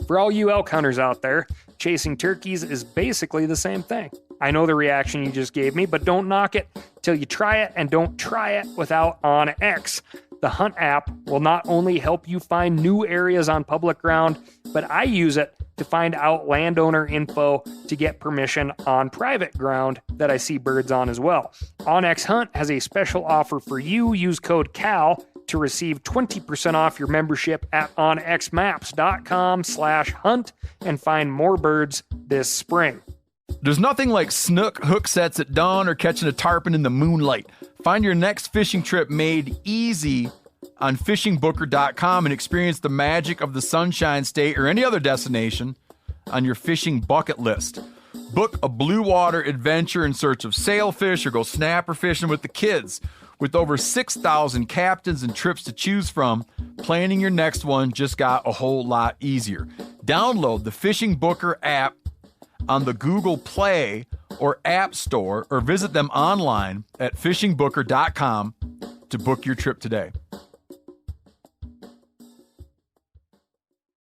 For all you elk hunters out there, chasing turkeys is basically the same thing. I know the reaction you just gave me, but don't knock it till you try it, and don't try it without OnX. The Hunt app will not only help you find new areas on public ground, but I use it to find out landowner info to get permission on private ground that I see birds on as well. OnX Hunt has a special offer for you. Use code CAL to receive 20% off your membership at onxmaps.com/hunt and find more birds this spring. There's nothing like snook hook sets at dawn or catching a tarpon in the moonlight. Find your next fishing trip made easy on fishingbooker.com and experience the magic of the Sunshine State or any other destination on your fishing bucket list. Book a blue water adventure in search of sailfish or go snapper fishing with the kids. With over 6,000 captains and trips to choose from, planning your next one just got a whole lot easier. Download the Fishing Booker app on the Google Play or App Store, or visit them online at fishingbooker.com to book your trip today.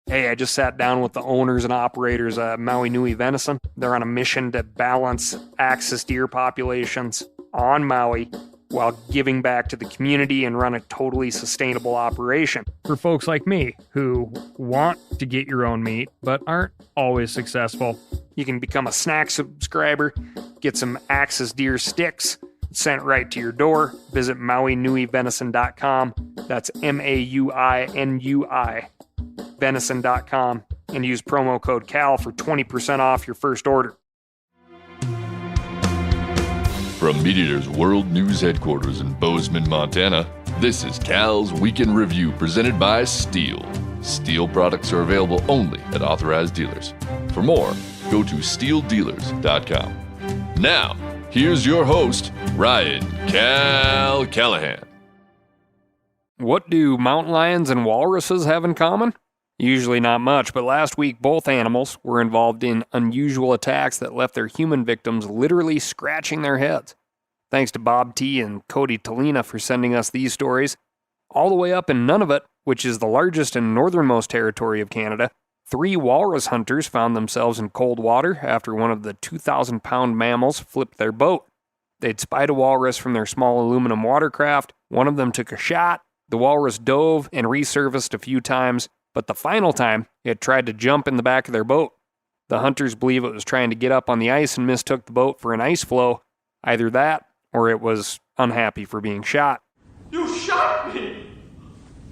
Hey, I just sat down with the owners and operators of Maui Nui Venison. They're on a mission to balance axis deer populations on Maui while giving back to the community and run a totally sustainable operation. For folks like me who want to get your own meat but aren't always successful, you can become a snack subscriber, get some axis deer sticks sent right to your door. Visit MauiNuiVenison.com. That's MAUINUI venison.com and use promo code CAL for 20% off your first order. From MeatEater's World News Headquarters in Bozeman, Montana, this is Cal's Weekend Review presented by Steel. Steel products are available only at authorized dealers. For more, go to steeldealers.com. Now, here's your host, Ryan Cal Callahan. What do mountain lions and walruses have in common? Usually not much, but last week both animals were involved in unusual attacks that left their human victims literally scratching their heads. Thanks to Bob T. and Cody Tolina for sending us these stories. All the way up in Nunavut, which is the largest and northernmost territory of Canada, 3 walrus hunters found themselves in cold water after one of the 2,000-pound mammals flipped their boat. They'd spied a walrus from their small aluminum watercraft. One of them took a shot. The walrus dove and resurfaced a few times, but the final time, it tried to jump in the back of their boat. The hunters believe it was trying to get up on the ice and mistook the boat for an ice floe. Either that, or it was unhappy for being shot. You shot me!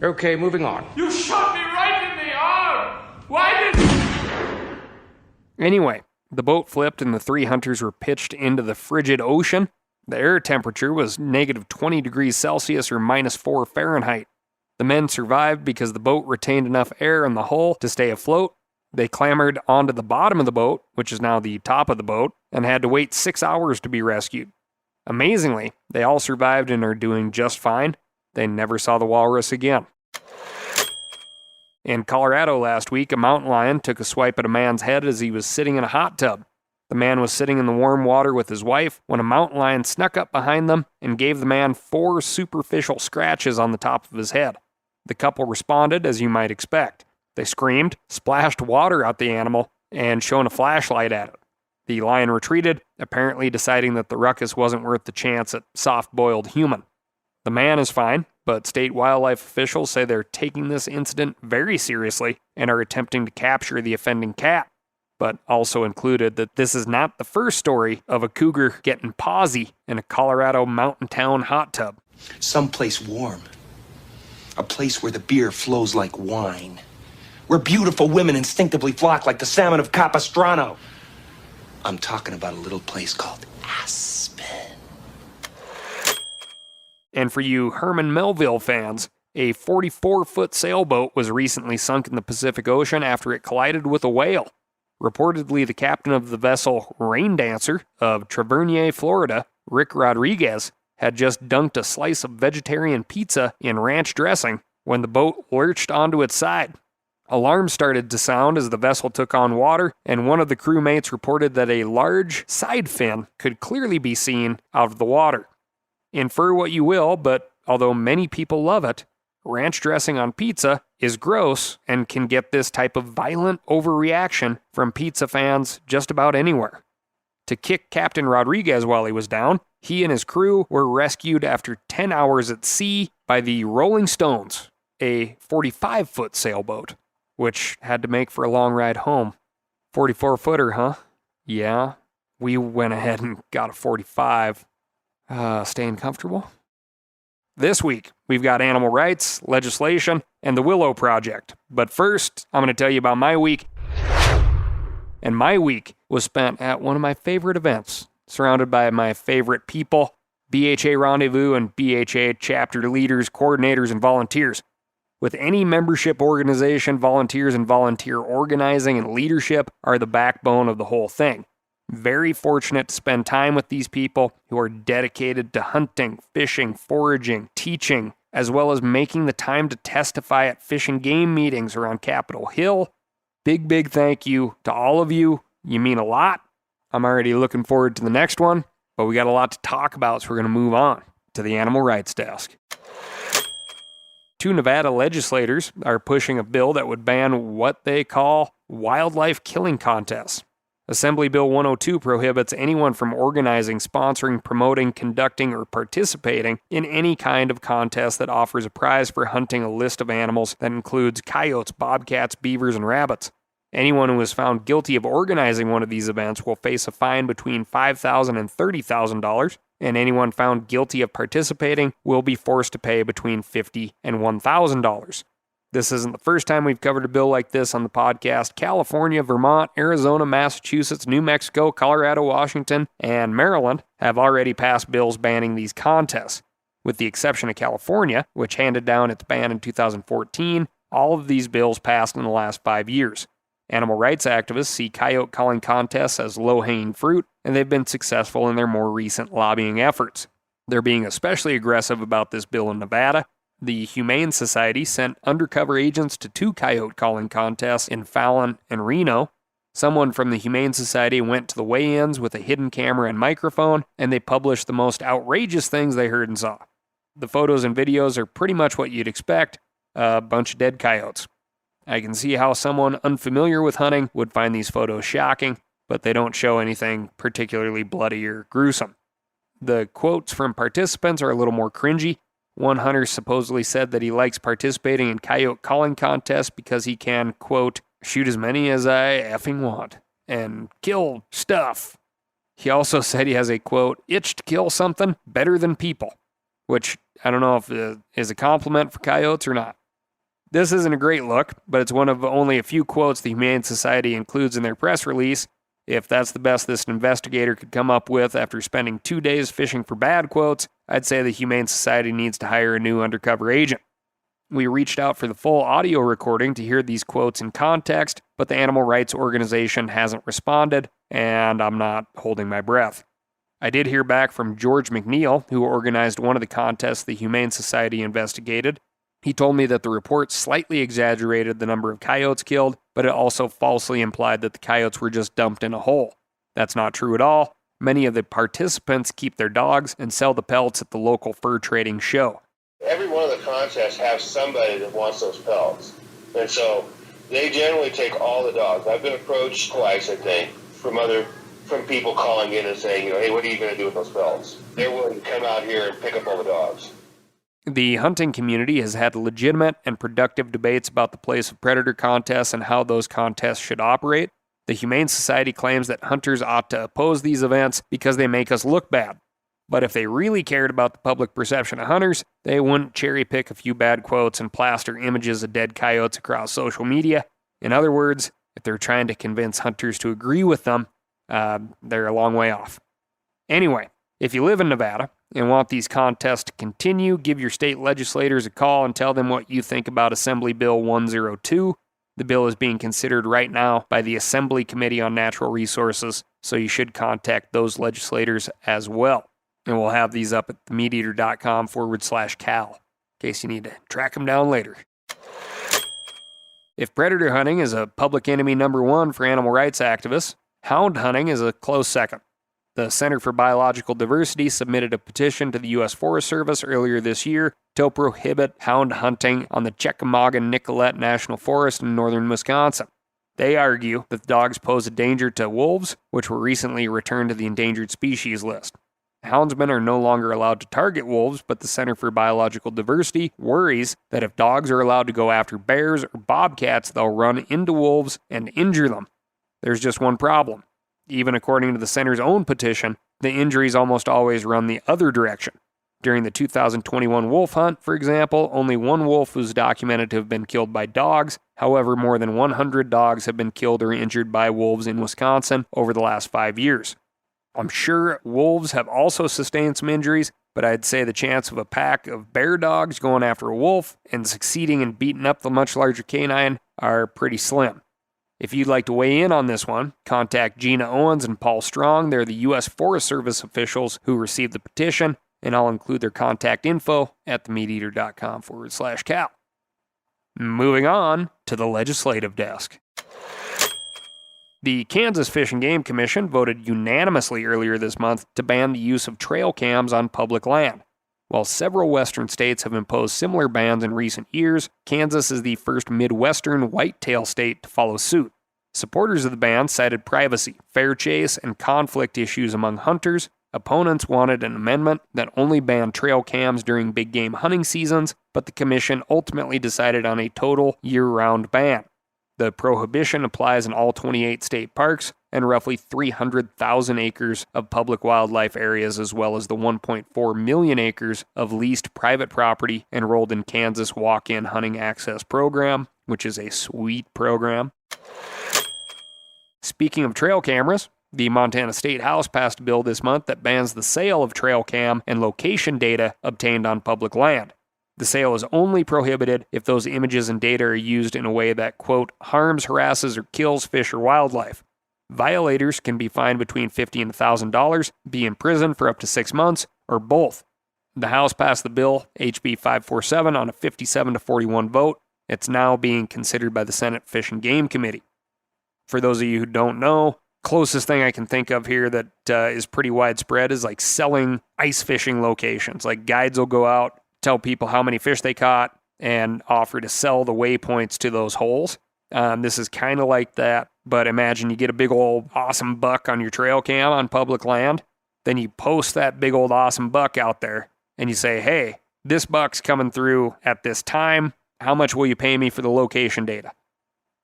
Okay, moving on. You shot me right in the arm! Why did... Anyway, the boat flipped and the 3 hunters were pitched into the frigid ocean. The air temperature was negative 20 degrees Celsius or minus 4 Fahrenheit. The men survived because the boat retained enough air in the hull to stay afloat. They clambered onto the bottom of the boat, which is now the top of the boat, and had to wait 6 hours to be rescued. Amazingly, they all survived and are doing just fine. They never saw the walrus again. In Colorado last week, a mountain lion took a swipe at a man's head as he was sitting in a hot tub. The man was sitting in the warm water with his wife when a mountain lion snuck up behind them and gave the man 4 superficial scratches on the top of his head. The couple responded as you might expect. They screamed, splashed water at the animal, and shone a flashlight at it. The lion retreated, apparently deciding that the ruckus wasn't worth the chance at soft-boiled human. The man is fine, but state wildlife officials say they're taking this incident very seriously and are attempting to capture the offending cat, but also included that this is not the first story of a cougar getting pawsy in a Colorado mountain town hot tub. Someplace warm. A place where the beer flows like wine. Where beautiful women instinctively flock like the salmon of Capistrano. I'm talking about a little place called Aspen. And for you Herman Melville fans, a 44-foot sailboat was recently sunk in the Pacific Ocean after it collided with a whale. Reportedly, the captain of the vessel Rain Dancer of Travernier, Florida, Rick Rodriguez, had just dunked a slice of vegetarian pizza in ranch dressing when the boat lurched onto its side. Alarms started to sound as the vessel took on water, and one of the crewmates reported that a large side fin could clearly be seen out of the water. Infer what you will, but although many people love it, ranch dressing on pizza is gross and can get this type of violent overreaction from pizza fans just about anywhere. To kick Captain Rodriguez while he was down, he and his crew were rescued after 10 hours at sea by the Rolling Stones, a 45-foot sailboat, which had to make for a long ride home. 44-footer, huh? Yeah, we went ahead and got a 45. Staying comfortable? This week, we've got animal rights, legislation, and the Willow Project. But first, I'm going to tell you about my week. And my week was spent at one of my favorite events, surrounded by my favorite people, BHA Rendezvous and BHA chapter leaders, coordinators, and volunteers. With any membership organization, volunteers and volunteer organizing and leadership are the backbone of the whole thing. Very fortunate to spend time with these people who are dedicated to hunting, fishing, foraging, teaching, as well as making the time to testify at fish and game meetings around Capitol Hill. Big thank you to all of you. You mean a lot. I'm already looking forward to the next one, but we got a lot to talk about, so we're going to move on to the Animal Rights Desk. 2 Nevada legislators are pushing a bill that would ban what they call wildlife killing contests. Assembly Bill 102 prohibits anyone from organizing, sponsoring, promoting, conducting, or participating in any kind of contest that offers a prize for hunting a list of animals that includes coyotes, bobcats, beavers, and rabbits. Anyone who is found guilty of organizing one of these events will face a fine between $5,000 and $30,000, and anyone found guilty of participating will be forced to pay between $50,000 and $1,000. This isn't the first time we've covered a bill like this on the podcast. California, Vermont, Arizona, Massachusetts, New Mexico, Colorado, Washington, and Maryland have already passed bills banning these contests. With the exception of California, which handed down its ban in 2014, all of these bills passed in the last 5 years. Animal rights activists see coyote calling contests as low-hanging fruit, and they've been successful in their more recent lobbying efforts. They're being especially aggressive about this bill in Nevada. The Humane Society sent undercover agents to 2 coyote calling contests in Fallon and Reno. Someone from the Humane Society went to the weigh-ins with a hidden camera and microphone, and they published the most outrageous things they heard and saw. The photos and videos are pretty much what you'd expect, a bunch of dead coyotes. I can see how someone unfamiliar with hunting would find these photos shocking, but they don't show anything particularly bloody or gruesome. The quotes from participants are a little more cringy. One hunter supposedly said that he likes participating in coyote calling contests because he can, quote, shoot as many as I effing want, and kill stuff. He also said he has a, quote, itch to kill something better than people, which I don't know if it is a compliment for coyotes or not. This isn't a great look, but it's one of only a few quotes the Humane Society includes in their press release. If that's the best this investigator could come up with after spending 2 days fishing for bad quotes, I'd say the Humane Society needs to hire a new undercover agent. We reached out for the full audio recording to hear these quotes in context, but the animal rights organization hasn't responded, and I'm not holding my breath. I did hear back from George McNeil, who organized one of the contests the Humane Society investigated. He told me that the report slightly exaggerated the number of coyotes killed, but it also falsely implied that the coyotes were just dumped in a hole. That's not true at all. Many of the participants keep their dogs and sell the pelts at the local fur trading show. Every one of the contests has somebody that wants those pelts. And so they generally take all the dogs. I've been approached twice, I think, from people calling in and saying, hey, what are you going to do with those pelts? They're willing to come out here and pick up all the dogs. The hunting community has had legitimate and productive debates about the place of predator contests and how those contests should operate. The Humane Society claims that hunters ought to oppose these events because they make us look bad. But if they really cared about the public perception of hunters, they wouldn't cherry-pick a few bad quotes and plaster images of dead coyotes across social media. In other words, if they're trying to convince hunters to agree with them, they're a long way off. Anyway, if you live in Nevada and want these contests to continue, give your state legislators a call and tell them what you think about Assembly Bill 102. The bill is being considered right now by the Assembly Committee on Natural Resources, so you should contact those legislators as well. And we'll have these up at themeateater.com/Cal, in case you need to track them down later. If predator hunting is a public enemy number 1 for animal rights activists, hound hunting is a close second. The Center for Biological Diversity submitted a petition to the U.S. Forest Service earlier this year to prohibit hound hunting on the Chickamauga-Nicollet National Forest in northern Wisconsin. They argue that the dogs pose a danger to wolves, which were recently returned to the endangered species list. Houndsmen are no longer allowed to target wolves, but the Center for Biological Diversity worries that if dogs are allowed to go after bears or bobcats, they'll run into wolves and injure them. There's just one problem. Even according to the center's own petition, the injuries almost always run the other direction. During the 2021 wolf hunt, for example, only one wolf was documented to have been killed by dogs. However, more than 100 dogs have been killed or injured by wolves in Wisconsin over the last 5 years. I'm sure wolves have also sustained some injuries, but I'd say the chance of a pack of bear dogs going after a wolf and succeeding in beating up the much larger canine are pretty slim. If you'd like to weigh in on this one, contact Gina Owens and Paul Strong. They're the U.S. Forest Service officials who received the petition, and I'll include their contact info at themeateater.com/Cal. Moving on to the legislative desk. The Kansas Fish and Game Commission voted unanimously earlier this month to ban the use of trail cams on public land. While several western states have imposed similar bans in recent years, Kansas is the first Midwestern whitetail state to follow suit. Supporters of the ban cited privacy, fair chase, and conflict issues among hunters. Opponents wanted an amendment that only banned trail cams during big game hunting seasons, but the commission ultimately decided on a total year-round ban. The prohibition applies in all 28 state parks and roughly 300,000 acres of public wildlife areas, as well as the 1.4 million acres of leased private property enrolled in Kansas Walk-In Hunting Access Program, which is a sweet program. Speaking of trail cameras, the Montana State House passed a bill this month that bans the sale of trail cam and location data obtained on public land. The sale is only prohibited if those images and data are used in a way that, quote, harms, harasses, or kills fish or wildlife. Violators can be fined between $50 and $1,000, be in prison for up to 6 months, or both. The House passed the bill, HB 547, on a 57-41 vote. It's now being considered by the Senate Fish and Game Committee. For those of you who don't know, closest thing I can think of here that is pretty widespread is like selling ice fishing locations. Like guides will go out, tell people how many fish they caught, and offer to sell the waypoints to those holes. This is kind of like that, but imagine you get a big old awesome buck on your trail cam on public land, then you post that big old awesome buck out there, and you say, hey, this buck's coming through at this time. How much will you pay me for the location data?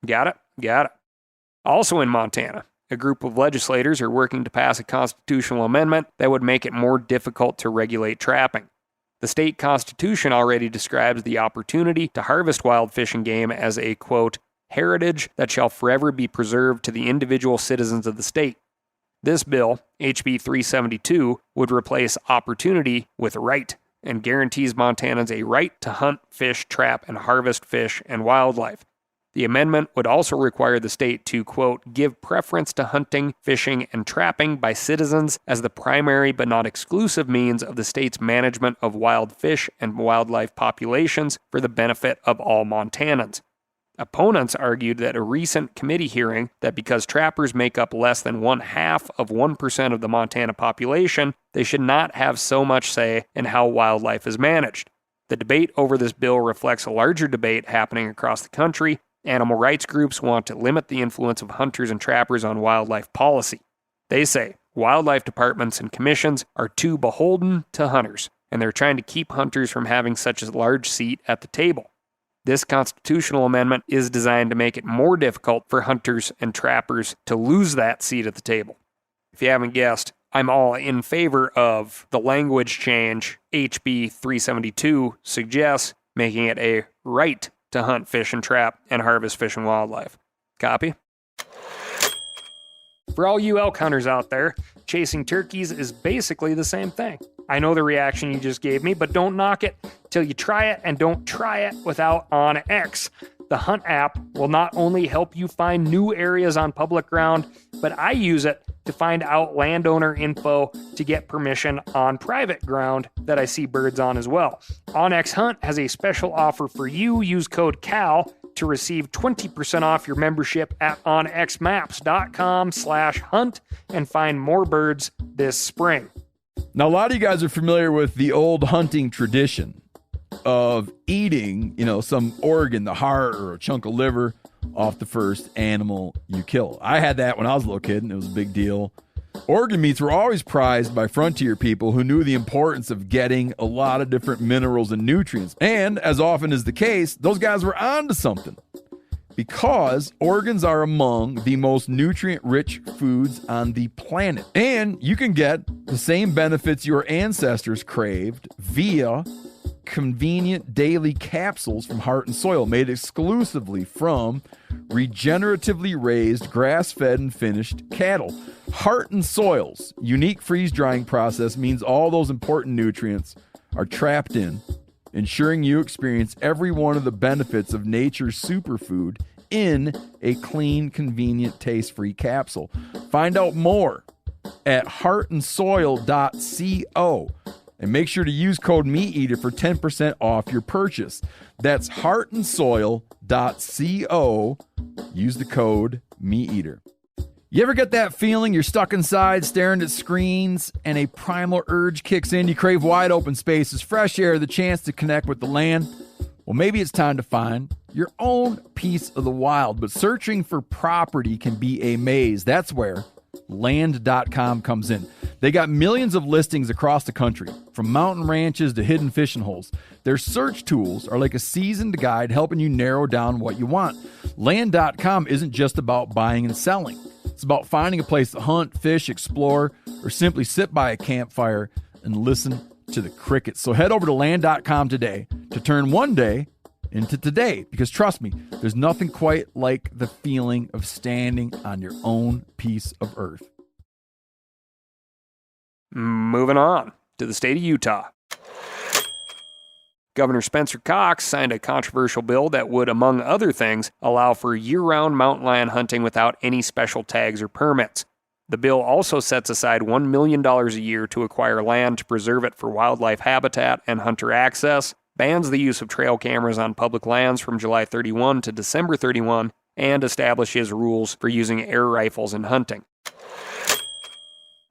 Got it? Got it. Also in Montana, a group of legislators are working to pass a constitutional amendment that would make it more difficult to regulate trapping. The state constitution already describes the opportunity to harvest wild fish and game as a, quote, heritage that shall forever be preserved to the individual citizens of the state. This bill, HB 372, would replace opportunity with right and guarantees Montanans a right to hunt, fish, trap, and harvest fish and wildlife. The amendment would also require the state to, quote, give preference to hunting, fishing, and trapping by citizens as the primary but not exclusive means of the state's management of wild fish and wildlife populations for the benefit of all Montanans. Opponents argued that a recent committee hearing that because trappers make up less than 0.5% of the Montana population, they should not have so much say in how wildlife is managed. The debate over this bill reflects a larger debate happening across the country. Animal rights groups want to limit the influence of hunters and trappers on wildlife policy. They say wildlife departments and commissions are too beholden to hunters, and they're trying to keep hunters from having such a large seat at the table. This constitutional amendment is designed to make it more difficult for hunters and trappers to lose that seat at the table. If you haven't guessed, I'm all in favor of the language change HB 372 suggests, making it a right to hunt, fish, and trap, and harvest fish and wildlife. Copy? For all you elk hunters out there, chasing turkeys is basically the same thing. I know the reaction you just gave me, but don't knock it till you try it, and don't try it without OnX. The Hunt app will not only help you find new areas on public ground, but I use it to find out landowner info to get permission on private ground that I see birds on as well. OnX Hunt has a special offer for you. Use code CAL to receive 20% off your membership at onxmaps.com/hunt and find more birds this spring. Now, a lot of you guys are familiar with the old hunting tradition of eating, some organ, the heart or a chunk of liver off the first animal you kill. I had that when I was a little kid, and it was a big deal. Organ meats were always prized by frontier people who knew the importance of getting a lot of different minerals and nutrients. And as often is the case, those guys were onto something, because organs are among the most nutrient-rich foods on the planet. And you can get the same benefits your ancestors craved via convenient daily capsules from Heart and Soil, made exclusively from regeneratively raised, grass-fed, and finished cattle. Heart and Soil's unique freeze-drying process means all those important nutrients are trapped in, ensuring you experience every one of the benefits of nature's superfood in a clean, convenient, taste-free capsule. Find out more at heartandsoil.co. And make sure to use code MeatEater for 10% off your purchase. That's heartandsoil.co. Use the code MeatEater. You ever get that feeling you're stuck inside staring at screens and a primal urge kicks in? You crave wide open spaces, fresh air, the chance to connect with the land? Well, maybe it's time to find your own piece of the wild. But searching for property can be a maze. That's where Land.com comes in. They got millions of listings across the country, from mountain ranches to hidden fishing holes. Their search tools are like a seasoned guide helping you narrow down what you want. Land.com isn't just about buying and selling. It's about finding a place to hunt, fish, explore, or simply sit by a campfire and listen to the crickets. So head over to Land.com today to turn one day into today, because trust me, there's nothing quite like the feeling of standing on your own piece of earth. Moving on to the state of Utah. Governor Spencer Cox signed a controversial bill that would, among other things, allow for year-round mountain lion hunting without any special tags or permits. The bill also sets aside $1 million a year to acquire land to preserve it for wildlife habitat and hunter access, bans the use of trail cameras on public lands from July 31 to December 31, and establishes rules for using air rifles in hunting.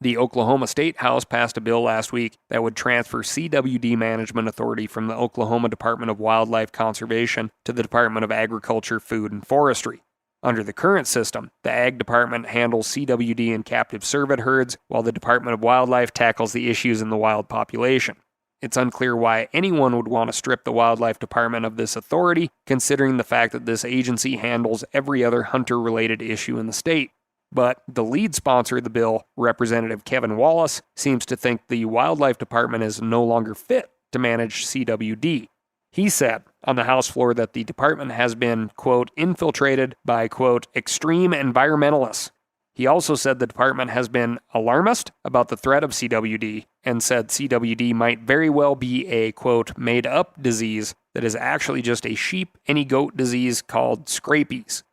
The Oklahoma State House passed a bill last week that would transfer CWD management authority from the Oklahoma Department of Wildlife Conservation to the Department of Agriculture, Food, and Forestry. Under the current system, the Ag Department handles CWD and captive cervid herds, while the Department of Wildlife tackles the issues in the wild population. It's unclear why anyone would want to strip the Wildlife Department of this authority, considering the fact that this agency handles every other hunter-related issue in the state. But the lead sponsor of the bill, Representative Kevin Wallace, seems to think the Wildlife Department is no longer fit to manage CWD. He said on the House floor that the department has been, quote, infiltrated by, quote, extreme environmentalists. He also said the department has been alarmist about the threat of CWD and said CWD might very well be a, quote, made-up disease that is actually just a sheep and goat disease called scrapies.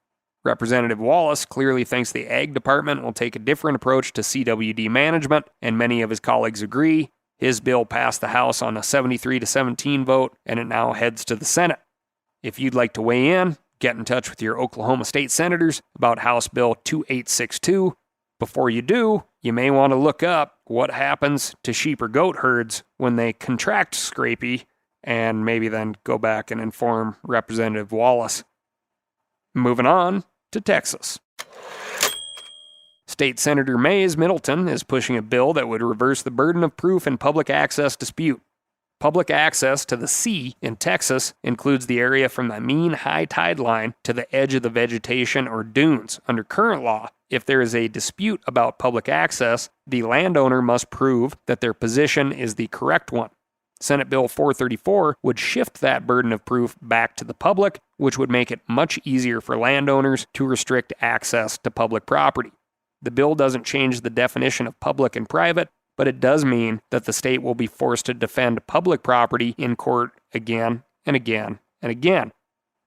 Representative Wallace clearly thinks the Ag Department will take a different approach to CWD management, and many of his colleagues agree. His bill passed the House on a 73-17 vote, and it now heads to the Senate. If you'd like to weigh in, get in touch with your Oklahoma State senators about House Bill 2862. Before you do, you may want to look up what happens to sheep or goat herds when they contract scrapie, and maybe then go back and inform Representative Wallace. Moving on to Texas. State Senator Mays Middleton is pushing a bill that would reverse the burden of proof in public access dispute. Public access to the sea in Texas includes the area from the mean high tide line to the edge of the vegetation or dunes. Under current law, if there is a dispute about public access, the landowner must prove that their position is the correct one. Senate Bill 434 would shift that burden of proof back to the public, which would make it much easier for landowners to restrict access to public property. The bill doesn't change the definition of public and private, but it does mean that the state will be forced to defend public property in court again and again and again.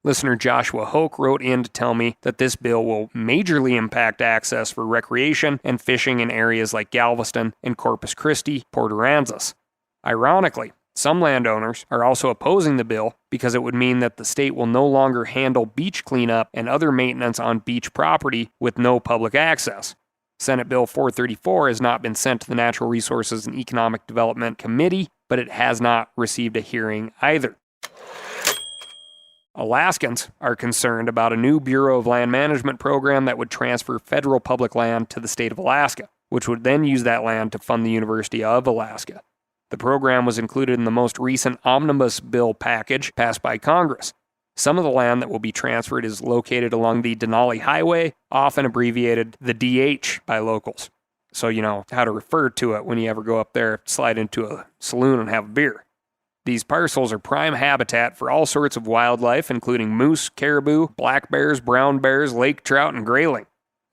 Listener Joshua Hoke wrote in to tell me that this bill will majorly impact access for recreation and fishing in areas like Galveston and Corpus Christi, Port Aransas. Ironically, some landowners are also opposing the bill because it would mean that the state will no longer handle beach cleanup and other maintenance on beach property with no public access. Senate Bill 434 has not been sent to the Natural Resources and Economic Development Committee, but it has not received a hearing either. Alaskans are concerned about a new Bureau of Land Management program that would transfer federal public land to the state of Alaska, which would then use that land to fund the University of Alaska. The program was included in the most recent omnibus bill package passed by Congress. Some of the land that will be transferred is located along the Denali Highway, often abbreviated the DH by locals. So you know how to refer to it when you ever go up there, slide into a saloon and have a beer. These parcels are prime habitat for all sorts of wildlife, including moose, caribou, black bears, brown bears, lake trout, and grayling.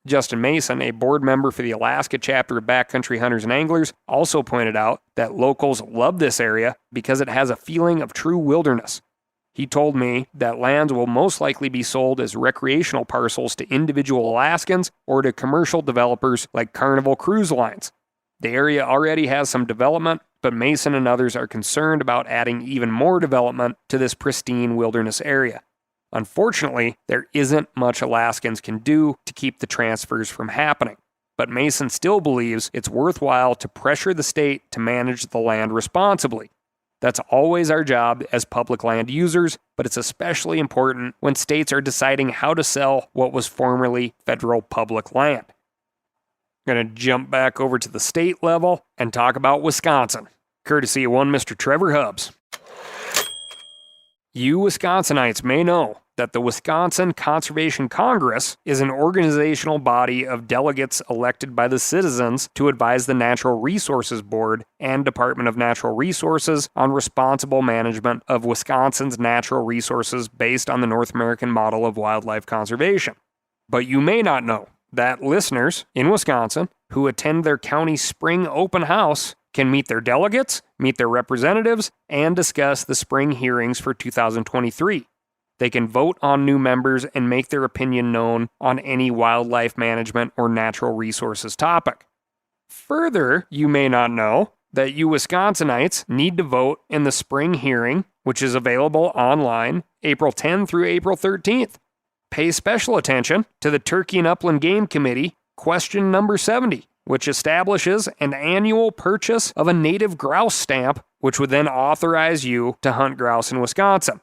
Justin Mason, a board member for the Alaska chapter of Backcountry Hunters and Anglers, also pointed out that locals love this area because it has a feeling of true wilderness. He told me that lands will most likely be sold as recreational parcels to individual Alaskans or to commercial developers like Carnival Cruise Lines. The area already has some development, but Mason and others are concerned about adding even more development to this pristine wilderness area. Unfortunately, there isn't much Alaskans can do to keep the transfers from happening, but Mason still believes it's worthwhile to pressure the state to manage the land responsibly. That's always our job as public land users, but it's especially important when states are deciding how to sell what was formerly federal public land. I'm going to jump back over to the state level and talk about Wisconsin, courtesy of one Mr. Trevor Hubbs. You Wisconsinites may know that the Wisconsin Conservation Congress is an organizational body of delegates elected by the citizens to advise the Natural Resources Board and Department of Natural Resources on responsible management of Wisconsin's natural resources based on the North American model of wildlife conservation. But you may not know that listeners in Wisconsin who attend their county spring open house can meet their delegates, meet their representatives, and discuss the spring hearings for 2023. They can vote on new members and make their opinion known on any wildlife management or natural resources topic. Further, you may not know that you Wisconsinites need to vote in the spring hearing, which is available online April 10 through April 13th. Pay special attention to the Turkey and Upland Game Committee question number 70, which establishes an annual purchase of a native grouse stamp, which would then authorize you to hunt grouse in Wisconsin.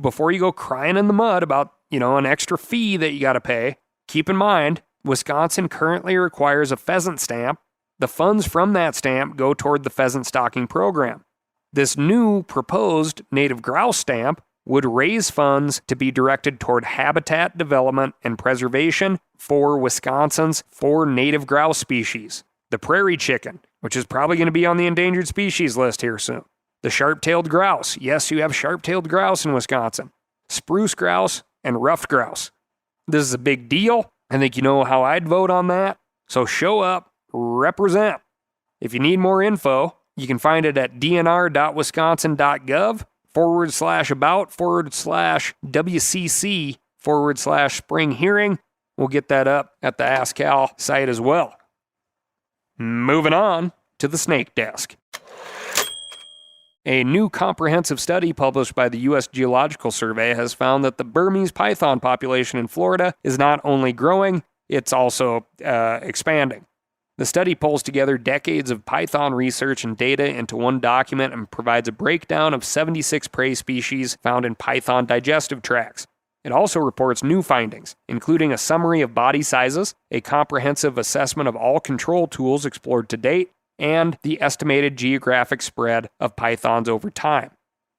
Before you go crying in the mud about, an extra fee that you got to pay, keep in mind, Wisconsin currently requires a pheasant stamp. The funds from that stamp go toward the pheasant stocking program. This new proposed native grouse stamp would raise funds to be directed toward habitat development and preservation for Wisconsin's 4 native grouse species. The prairie chicken, which is probably going to be on the endangered species list here soon. The sharp-tailed grouse. Yes, you have sharp-tailed grouse in Wisconsin. Spruce grouse and ruffed grouse. This is a big deal. I think you know how I'd vote on that. So show up, represent. If you need more info, you can find it at dnr.wisconsin.gov/about/WCC/spring hearing. We'll get that up at the Ask Cal site as well. Moving on to the snake desk. A new comprehensive study published by the U.S. Geological Survey has found that the Burmese python population in Florida is not only growing, it's also expanding. The study pulls together decades of python research and data into one document and provides a breakdown of 76 prey species found in python digestive tracts. It also reports new findings, including a summary of body sizes, a comprehensive assessment of all control tools explored to date, and the estimated geographic spread of pythons over time.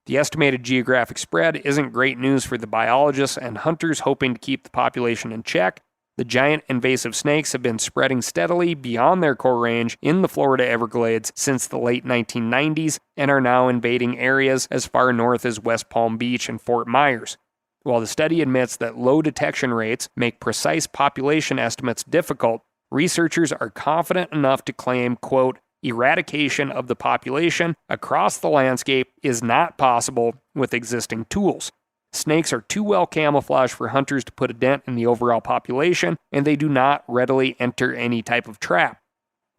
The estimated geographic spread isn't great news for the biologists and hunters hoping to keep the population in check. The giant invasive snakes have been spreading steadily beyond their core range in the Florida Everglades since the late 1990s and are now invading areas as far north as West Palm Beach and Fort Myers. While the study admits that low detection rates make precise population estimates difficult, researchers are confident enough to claim, quote, eradication of the population across the landscape is not possible with existing tools. Snakes are too well camouflaged for hunters to put a dent in the overall population, and they do not readily enter any type of trap.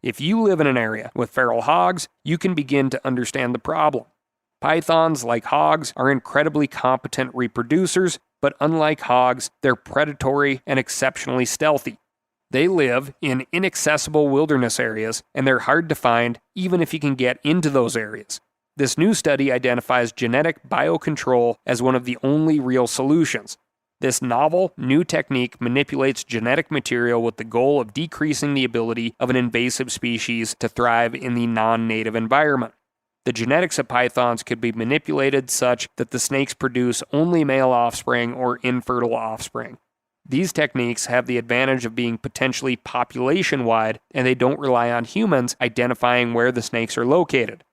If you live in an area with feral hogs, you can begin to understand the problem. Pythons, like hogs, are incredibly competent reproducers, but unlike hogs, they're predatory and exceptionally stealthy. They live in inaccessible wilderness areas, and they're hard to find even if you can get into those areas. This new study identifies genetic biocontrol as one of the only real solutions. This novel, new technique manipulates genetic material with the goal of decreasing the ability of an invasive species to thrive in the non-native environment. The genetics of pythons could be manipulated such that the snakes produce only male offspring or infertile offspring. These techniques have the advantage of being potentially population-wide, and they don't rely on humans identifying where the snakes are located.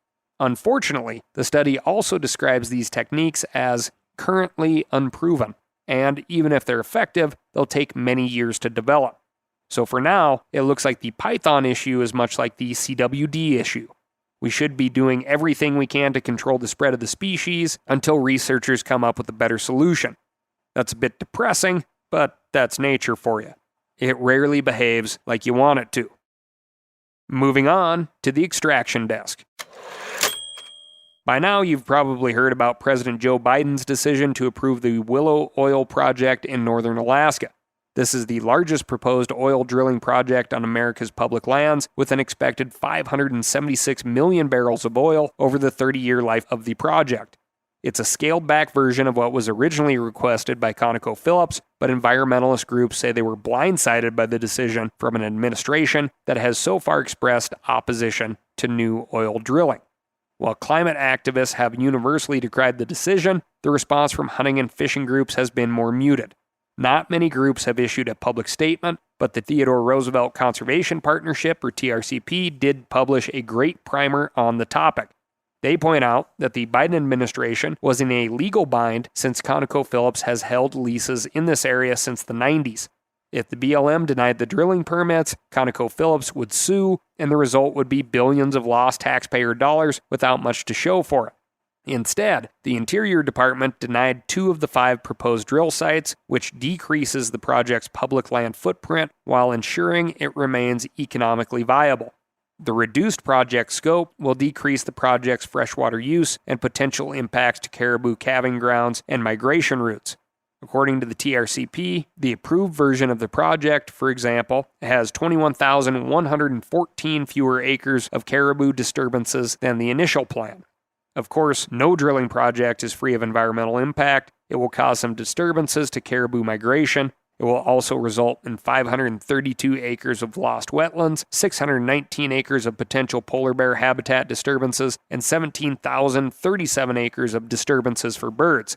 Unfortunately, the study also describes these techniques as currently unproven, and even if they're effective, they'll take many years to develop. So for now, it looks like the python issue is much like the CWD issue. We should be doing everything we can to control the spread of the species until researchers come up with a better solution. That's a bit depressing, but that's nature for you. It rarely behaves like you want it to. Moving on to the extraction desk. By now, you've probably heard about President Joe Biden's decision to approve the Willow Oil Project in northern Alaska. This is the largest proposed oil drilling project on America's public lands, with an expected 576 million barrels of oil over the 30-year life of the project. It's a scaled-back version of what was originally requested by ConocoPhillips, but environmentalist groups say they were blindsided by the decision from an administration that has so far expressed opposition to new oil drilling. While climate activists have universally decried the decision, the response from hunting and fishing groups has been more muted. Not many groups have issued a public statement, but the Theodore Roosevelt Conservation Partnership, or TRCP, did publish a great primer on the topic. They point out that the Biden administration was in a legal bind since ConocoPhillips has held leases in this area since the 90s. If the BLM denied the drilling permits, ConocoPhillips would sue, and the result would be billions of lost taxpayer dollars without much to show for it. Instead, the Interior Department denied 2 of the 5 proposed drill sites, which decreases the project's public land footprint while ensuring it remains economically viable. The reduced project scope will decrease the project's freshwater use and potential impacts to caribou calving grounds and migration routes. According to the TRCP, the approved version of the project, for example, has 21,114 fewer acres of caribou disturbances than the initial plan. Of course, no drilling project is free of environmental impact. It will cause some disturbances to caribou migration. It will also result in 532 acres of lost wetlands, 619 acres of potential polar bear habitat disturbances, and 17,037 acres of disturbances for birds.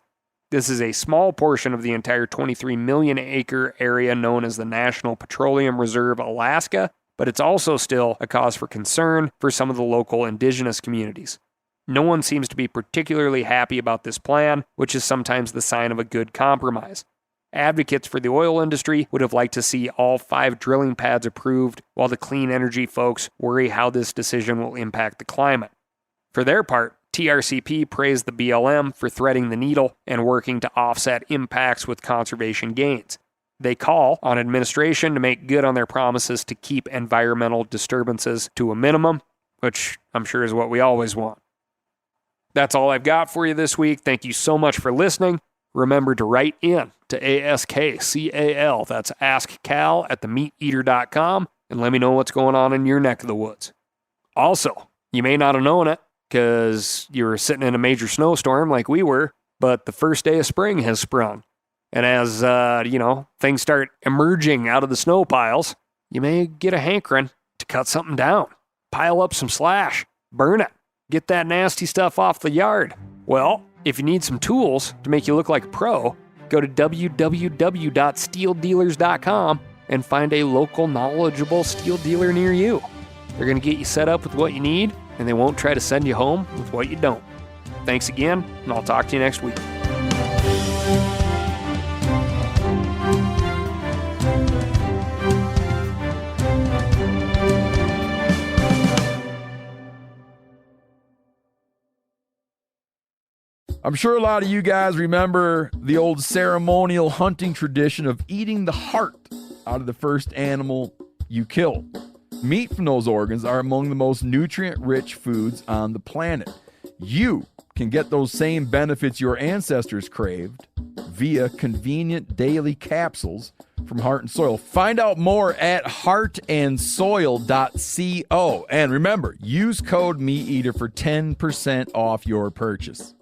This is a small portion of the entire 23 million acre area known as the National Petroleum Reserve Alaska, but it's also still a cause for concern for some of the local indigenous communities. No one seems to be particularly happy about this plan, which is sometimes the sign of a good compromise. Advocates for the oil industry would have liked to see all 5 drilling pads approved, while the clean energy folks worry how this decision will impact the climate. For their part, TRCP praised the BLM for threading the needle and working to offset impacts with conservation gains. They call on administration to make good on their promises to keep environmental disturbances to a minimum, which I'm sure is what we always want. That's all I've got for you this week. Thank you so much for listening. Remember to write in to ASKCAL, that's AskCal at themeateater.com, and let me know what's going on in your neck of the woods. Also, you may not have known it because you were sitting in a major snowstorm like we were, but the first day of spring has sprung. And as, things start emerging out of the snow piles, you may get a hankering to cut something down, pile up some slash, burn it, get that nasty stuff off the yard. Well, if you need some tools to make you look like a pro, go to www.steeldealers.com and find a local knowledgeable steel dealer near you. They're going to get you set up with what you need, and they won't try to send you home with what you don't. Thanks again, and I'll talk to you next week. I'm sure a lot of you guys remember the old ceremonial hunting tradition of eating the heart out of the first animal you kill. Meat from those organs are among the most nutrient-rich foods on the planet. You can get those same benefits your ancestors craved via convenient daily capsules from Heart and Soil. Find out more at heartandsoil.co. And remember, use code MeatEater for 10% off your purchase.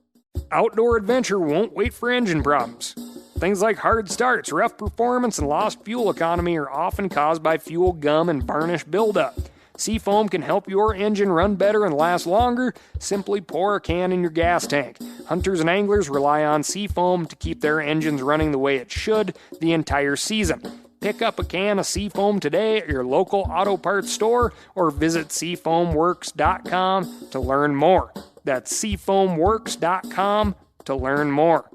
Outdoor adventure won't wait for engine problems. Things like hard starts, rough performance, and lost fuel economy are often caused by fuel gum and varnish buildup. Seafoam can help your engine run better and last longer. Simply pour a can in your gas tank. Hunters and anglers rely on Seafoam to keep their engines running the way it should the entire season. Pick up a can of Seafoam today at your local auto parts store or visit seafoamworks.com to learn more. That's seafoamworks.com to learn more.